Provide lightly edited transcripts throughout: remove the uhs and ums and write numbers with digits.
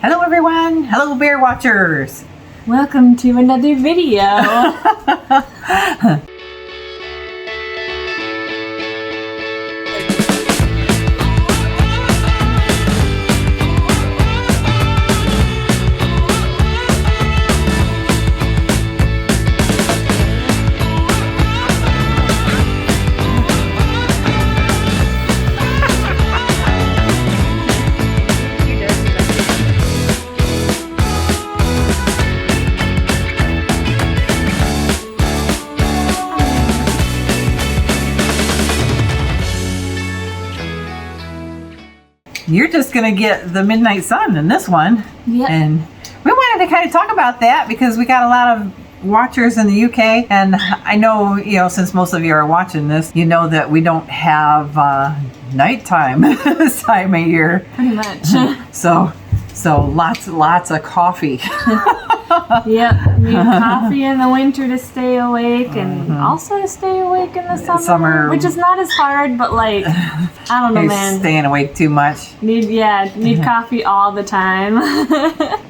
Hello everyone! Hello bear watchers! Welcome to another video. You're just gonna get the midnight sun in this one. Yep. And we wanted to kind of talk about that because we got a lot of watchers in the UK, and I know, since most of you are watching this, you know that we don't have nighttime this time of year. Pretty much. So lots of coffee. Yep. Need coffee in the winter to stay awake, and also to stay awake in the summer, which is not as hard, but like, I don't know, man. Staying awake too much. Need coffee all the time.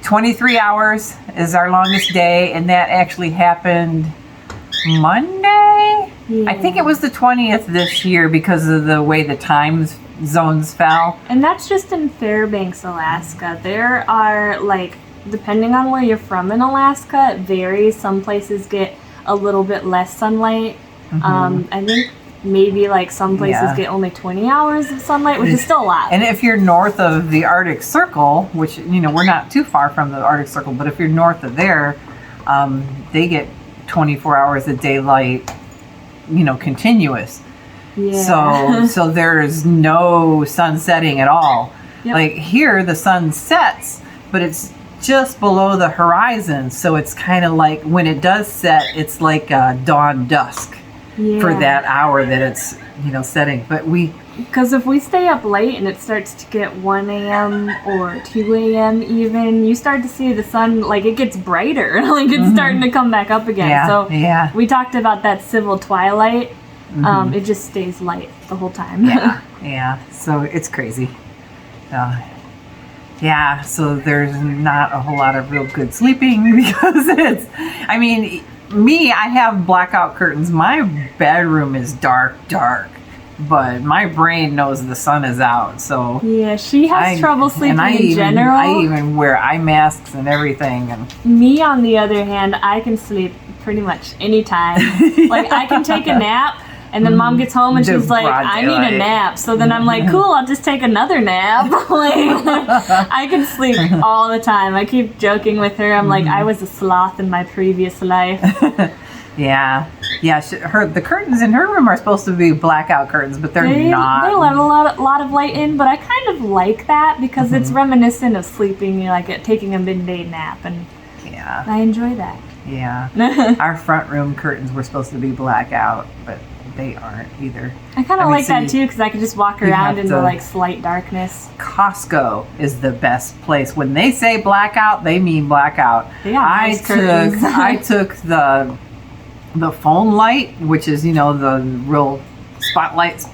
23 hours is our longest day, and that actually happened Monday? Yeah. I think it was the 20th this year because of the way the time zones fell. And that's just in Fairbanks, Alaska. There are, like, depending on where you're from in Alaska, it varies. Some places get a little bit less sunlight. I think maybe like some places get only 20 hours of sunlight, which is still a lot. And if you're north of the Arctic Circle, which, we're not too far from the Arctic Circle, but if you're north of there, they get 24 hours of daylight, continuous. Yeah. So there's no sun setting at all. Yep. Like here, the sun sets, but it's just below the horizon. So it's kind of like when it does set, it's like dawn dusk for that hour that it's, setting. But because if we stay up late and it starts to get 1 a.m. or 2 a.m. even, you start to see the sun, like, it gets brighter. Like, it's starting to come back up again. We talked about that civil twilight. It just stays light the whole time. Yeah. So it's crazy. So there's not a whole lot of real good sleeping because I have blackout curtains. My bedroom is dark, but my brain knows the sun is out. So yeah, she has trouble sleeping in general. I even wear eye masks and everything. And me, on the other hand, I can sleep pretty much anytime. Like, I can take a nap. And then Mom gets home and she's like, I need a nap. So then I'm like, cool, I'll just take another nap. Like, I can sleep all the time. I keep joking with her. I'm like, I was a sloth in my previous life. The curtains in her room are supposed to be blackout curtains, but they're not. They let a lot of light in, but I kind of like that because it's reminiscent of sleeping, like taking a midday nap. And I enjoy that. Yeah. Our front room curtains were supposed to be blackout, but they aren't either. I kind of like that too because I could just walk around in the slight darkness. Costco is the best place. When they say blackout, they mean blackout. I took the phone light, which is the real spotlight.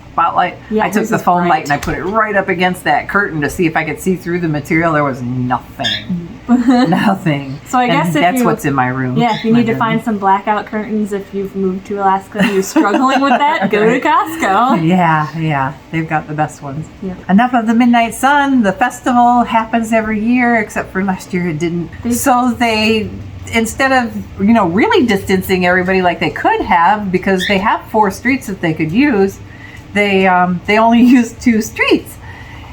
Yeah, I took the phone light and I put it right up against that curtain to see if I could see through the material. There was nothing. Nothing. So I guess that's what's in my room. Yeah, if you need to find some blackout curtains, if you've moved to Alaska and you're struggling with that, go to Costco. Yeah, they've got the best ones. Yep. Enough of the midnight sun. The festival happens every year, except for last year it didn't. So they, instead of really distancing everybody like they could have, because they have 4 streets that they could use, they only used 2 streets,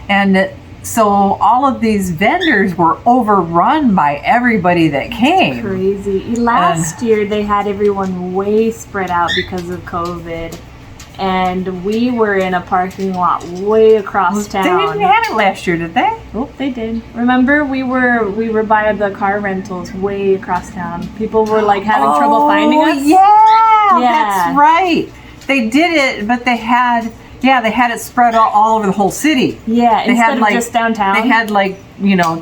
and so all of these vendors were overrun by everybody that came. Crazy. Last year they had everyone way spread out because of COVID, and we were in a parking lot way across town. They didn't have it last year, did they? Oh, they did. Remember, we were by the car rentals way across town. People were like having trouble finding us. Yeah, that's right. They did it, but they had it spread all over the whole city. Yeah, instead of just downtown. They had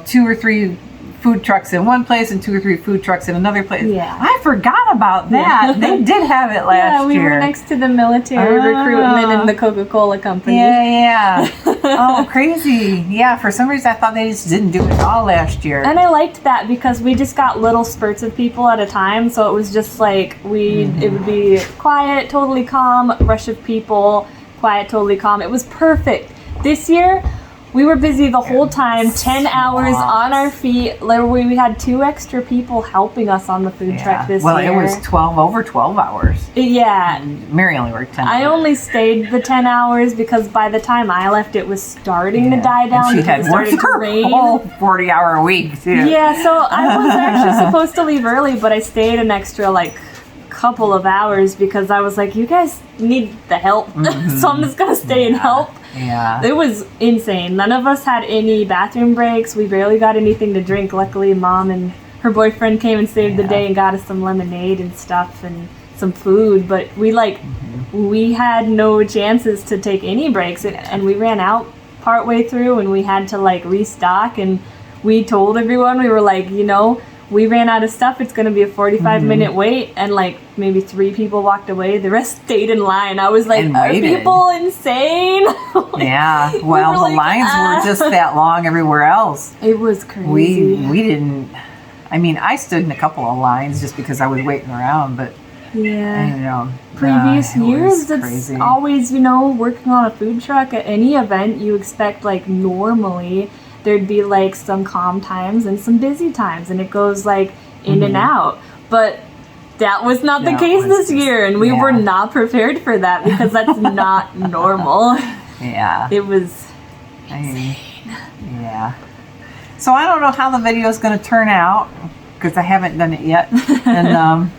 2 or 3 food trucks in one place and 2 or 3 food trucks in another place. Yeah. I forgot about that. They did have it last we year. were next to the military recruitment and the Coca-Cola company. Yeah. Oh, crazy. Yeah, for some reason I thought they just didn't do it all last year. And I liked that because we just got little spurts of people at a time, so it was just like it would be quiet, totally calm, rush of people, quiet, totally calm. It was perfect. This year, we were busy the whole time, 10 hours on our feet. Literally, we had 2 extra people helping us on the food truck this year. Well, it was over 12 hours. Yeah. Mary only worked 10 hours. I only stayed the 10 hours because by the time I left, it was starting to die down. And she had worked her whole 40-hour week, too. Yeah, so I was actually supposed to leave early, but I stayed an extra, couple of hours because I was like, you guys need the help. So I'm just going to stay and help. Yeah. It was insane. None of us had any bathroom breaks. We barely got anything to drink. Luckily, Mom and her boyfriend came and saved the day and got us some lemonade and stuff and some food. But we had no chances to take any breaks. And we ran out partway through and we had to restock. And we told everyone, we were like, we ran out of stuff. It's going to be a 45-minute wait. And maybe 3 people walked away. The rest stayed in line. I was like, are people insane? Yeah. Well, the lines were just that long everywhere else. It was crazy. We didn't. I mean, I stood in a couple of lines just because I was waiting around. But, previous years, it's crazy. Always, working on a food truck at any event, you expect normally there'd be some calm times and some busy times, and it goes in and out. But that was not the case this year, and we were not prepared for that because that's not normal. Yeah. It was insane. Yeah. So I don't know how the video is going to turn out because I haven't done it yet. And,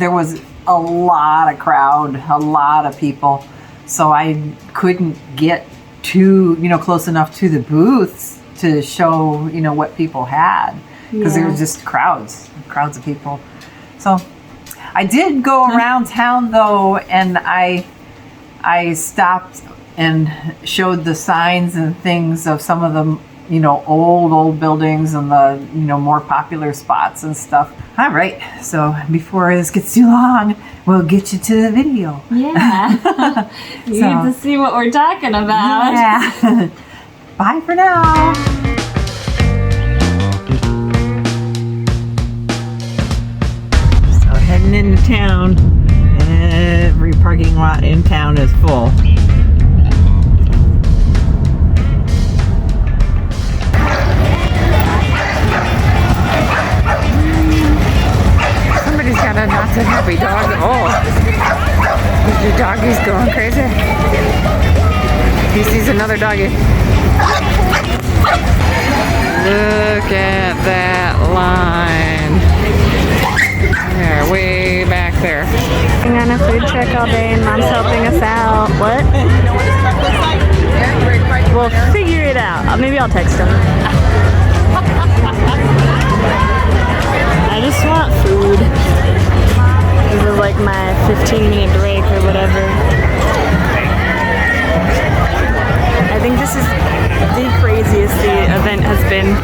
there was a lot of crowd, a lot of people. So I couldn't get too, close enough to the booths to show, what people had, because there was just crowds of people. So I did go around town though, and I stopped and showed the signs and things of some of the, old buildings and the, more popular spots and stuff. All right, so before this gets too long, we'll get you to the video. Yeah. You get to see what we're talking about. Yeah. Bye for now. So heading into town. Every parking lot in town is full. Somebody's got a not so happy dog. Oh, the doggy's going crazy. He sees another doggy. Look at that line. They're way back there. We're on a food truck all day and Mom's helping us out. What? We'll figure it out. Maybe I'll text him. I just want food. This is my 15-minute break or whatever. I think this is the craziest the event has been.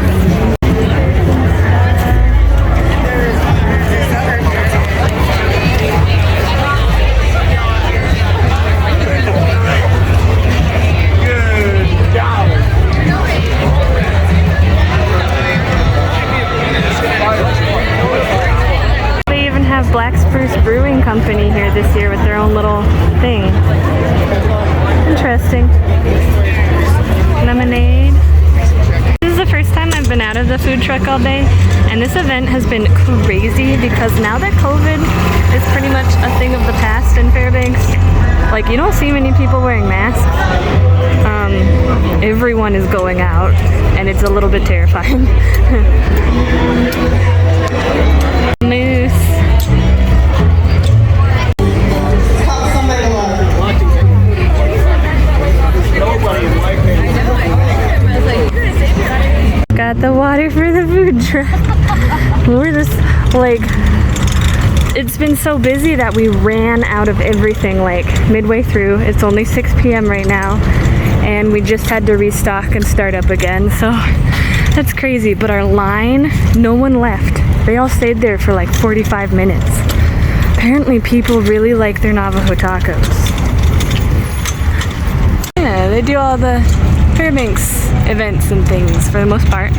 They even have Black Spruce Brewing Company here this year with their own little thing. Interesting. Lemonade. This is the first time I've been out of the food truck all day, and this event has been crazy because now that COVID is pretty much a thing of the past in Fairbanks, you don't see many people wearing masks. Everyone is going out, and it's a little bit terrifying. Moose. Got the water for the food truck. We're just it's been so busy that we ran out of everything midway through. It's only 6 p.m. right now, and we just had to restock and start up again. So That's crazy, but our line, no one left. They all stayed there for like 45 minutes. Apparently people really like their Navajo tacos. Yeah, they do all the Fairbanks events and things for the most part.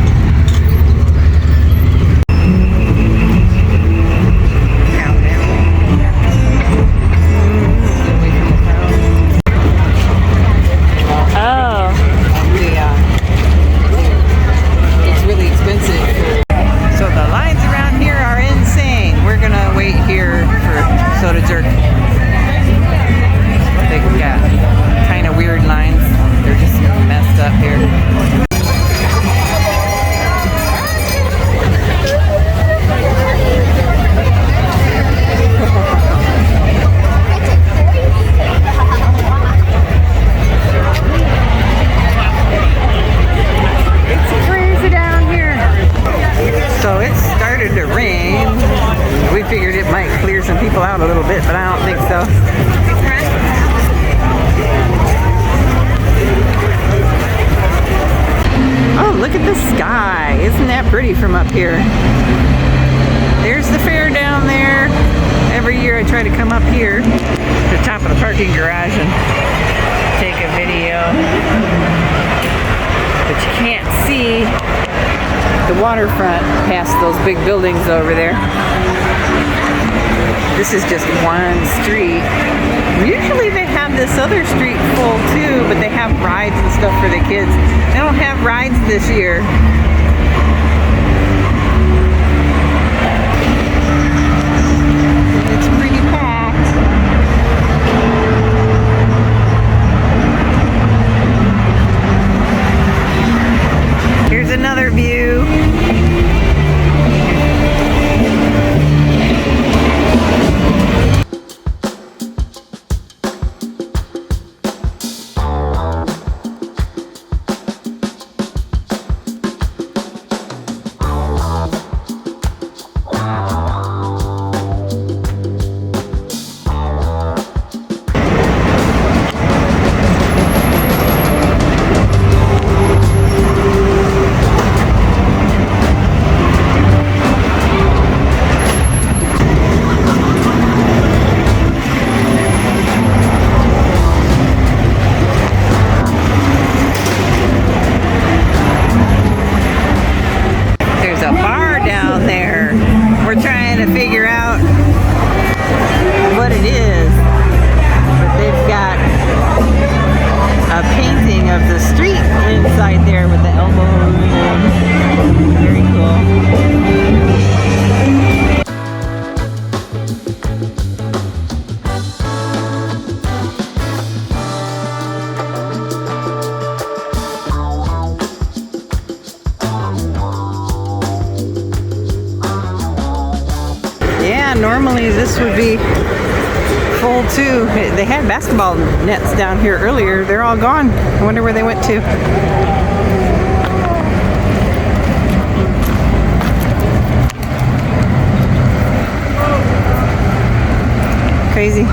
Out a little bit, but I don't think so. Oh, look at the sky. Isn't that pretty from up here? There's the fair down there. Every year I try to come up here to the top of the parking garage and take a video. But you can't see the waterfront past those big buildings over there. This is just one street. Usually they have this other street full too, but they have rides and stuff for the kids. They don't have rides this year. It's pretty packed. Here's another view. Normally this would be full too. They had basketball nets down here earlier. They're all gone. I wonder where they went to. Crazy.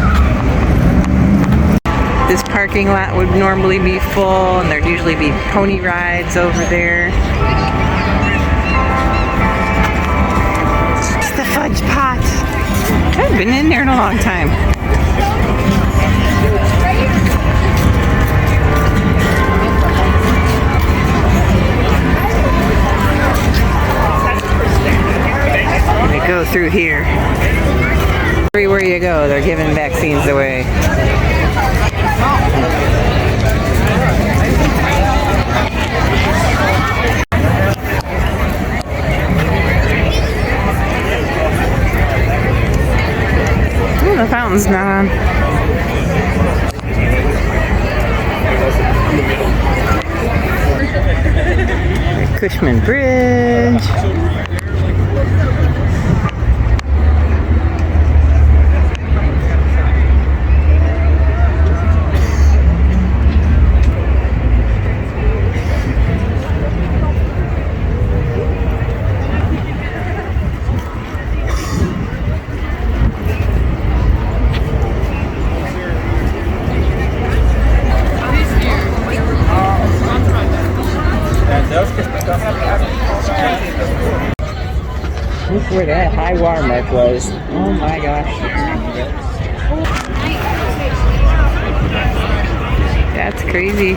This parking lot would normally be full, and there'd usually be pony rides over there. It's the fudge pot. I haven't been in there in a long time. They go through here. Everywhere you go, they're giving vaccines away. The fountain's not on. Cushman Bridge. Deus que explicação. where that high water mark was. Oh my gosh. That's crazy.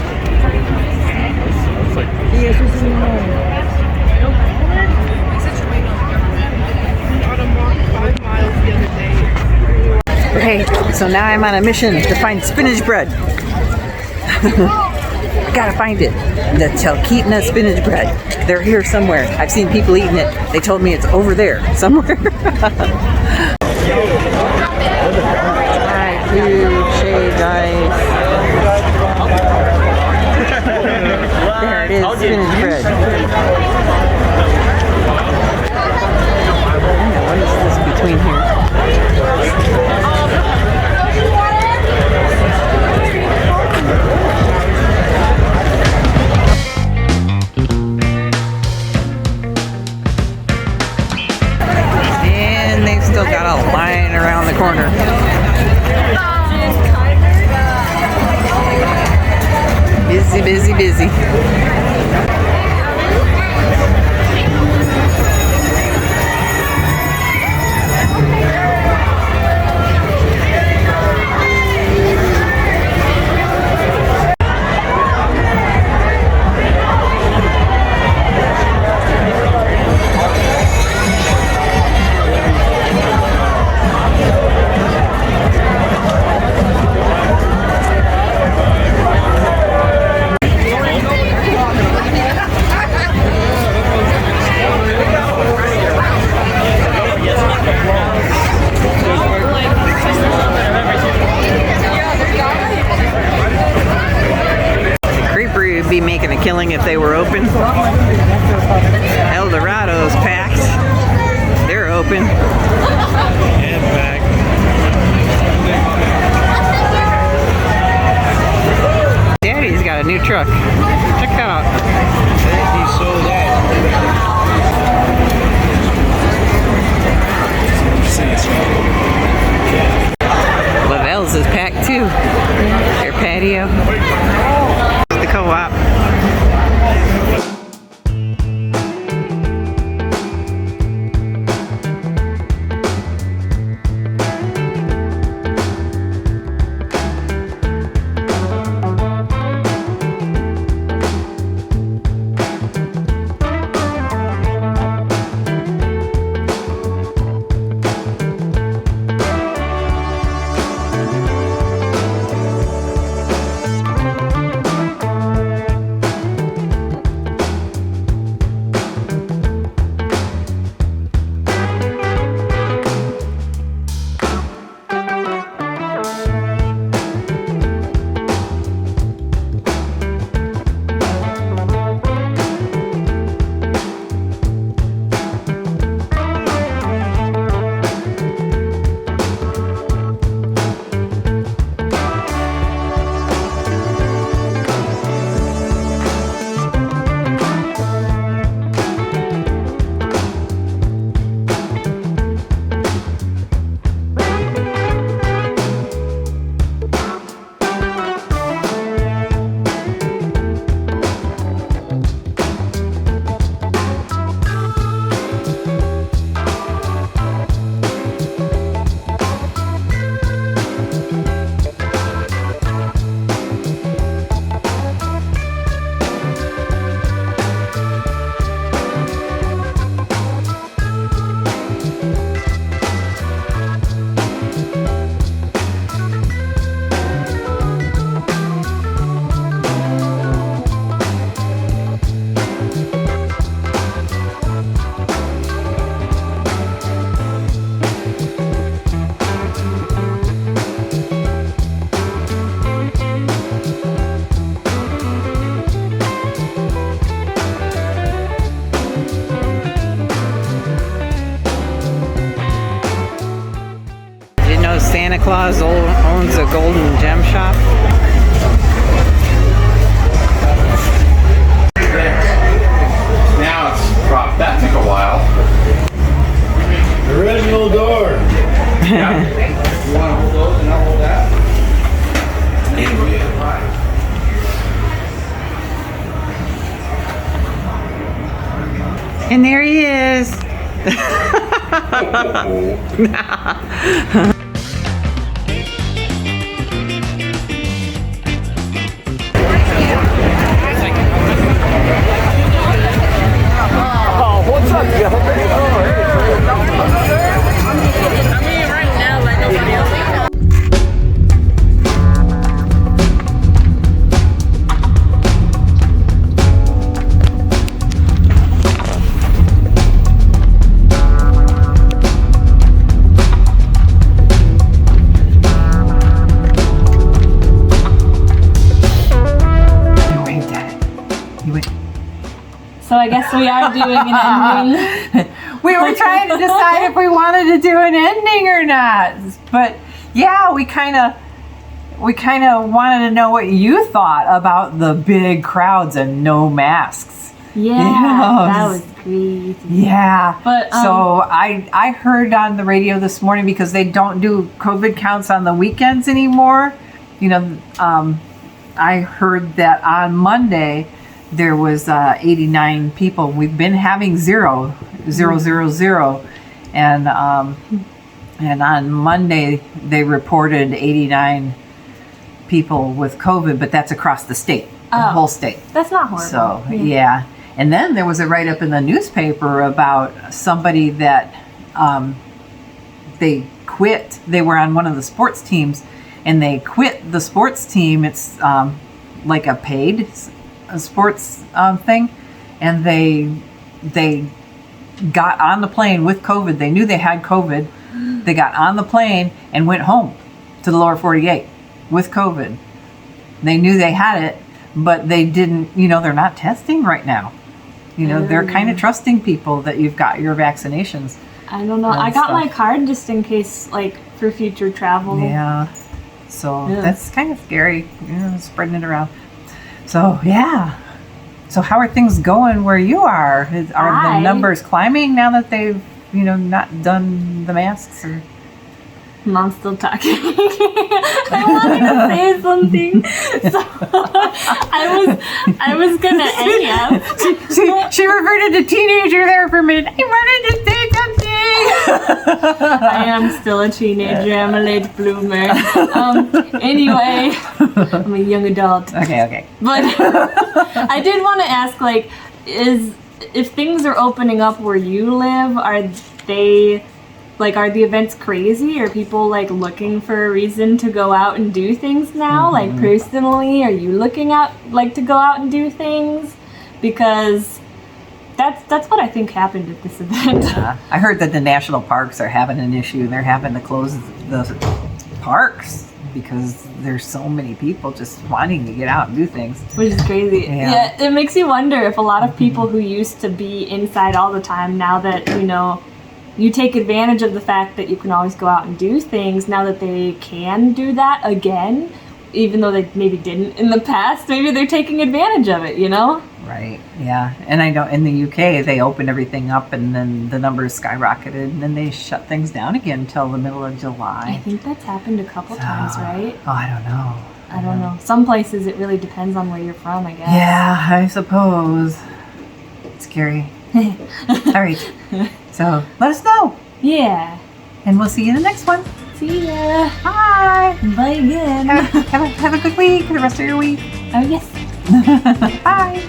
Okay, so now I'm on a mission to find spinach bread. I gotta find it. The Talkeetna spinach bread. They're here somewhere. I've seen people eating it. They told me it's over there somewhere. Hi, huge shade, guys. There it is, spinach bread. What is this between here? And they've still got a line around the corner. Busy, busy, busy. Be making a killing if they were open. Eldorado's packed. They're open. And back. Daddy's got a new truck. Check that out. He sold out. Lavelle's is packed too. Their patio. The co-op. Santa Claus owns a golden gem shop. Now it's propped. That took a while. Original door. Yeah. You want to hold those and I'll hold that? And there he is. So I guess we are doing an ending. We were trying to decide if we wanted to do an ending or not. But yeah, we kind of wanted to know what you thought about the big crowds and no masks. Yeah, that was crazy. Yeah. But so I heard on the radio this morning, because they don't do COVID counts on the weekends anymore. You know, I heard that on Monday there was 89 people. We've been having 0, 0, 0, 0. And on Monday they reported 89 people with COVID, but that's across the state, the whole state. That's not horrible. So yeah. And then there was a write-up in the newspaper about somebody that they quit. They were on one of the sports teams, and they quit the sports team. It's like a paid sports thing, and they got on the plane with COVID. They knew they had COVID. They got on the plane and went home to the lower 48 with COVID. They knew they had it, but they didn't, they're not testing right now. They're kind of trusting people that you've got your vaccinations. I don't know. I got my card just in case, like, for future travel. Yeah. So that's kind of scary, spreading it around. So, yeah. So how are things going where you are? Are the numbers climbing now that they've, not done the masks? Or? Mom's still talking. I wanted to say something. So I was gonna She reverted to teenager there for a minute. I wanted to say something. I am still a teenager. I'm a late bloomer. Anyway, I'm a young adult. Okay. But I did want to ask, like, if things are opening up where you live, are the events crazy? Are people, like, looking for a reason to go out and do things now? Mm-hmm. Like, personally, are you looking out, like, to go out and do things? Because that's what I think happened at this event. Yeah. I heard that the national parks are having an issue. They're having to close the parks because there's so many people just wanting to get out and do things. Which is crazy. Yeah, it makes you wonder if a lot of people who used to be inside all the time, now that, you take advantage of the fact that you can always go out and do things, now that they can do that again, even though they maybe didn't in the past, maybe they're taking advantage of it, Right, yeah. And I know in the UK, they opened everything up and then the numbers skyrocketed and then they shut things down again until the middle of July. I think that's happened a couple times, right? Oh, I don't know. I don't know. Some places it really depends on where you're from, I guess. Yeah, I suppose. It's scary. All right. So let us know. Yeah. And we'll see you in the next one. See ya. Bye. Bye again. Have a good week, the rest of your week. Oh, yes. Bye.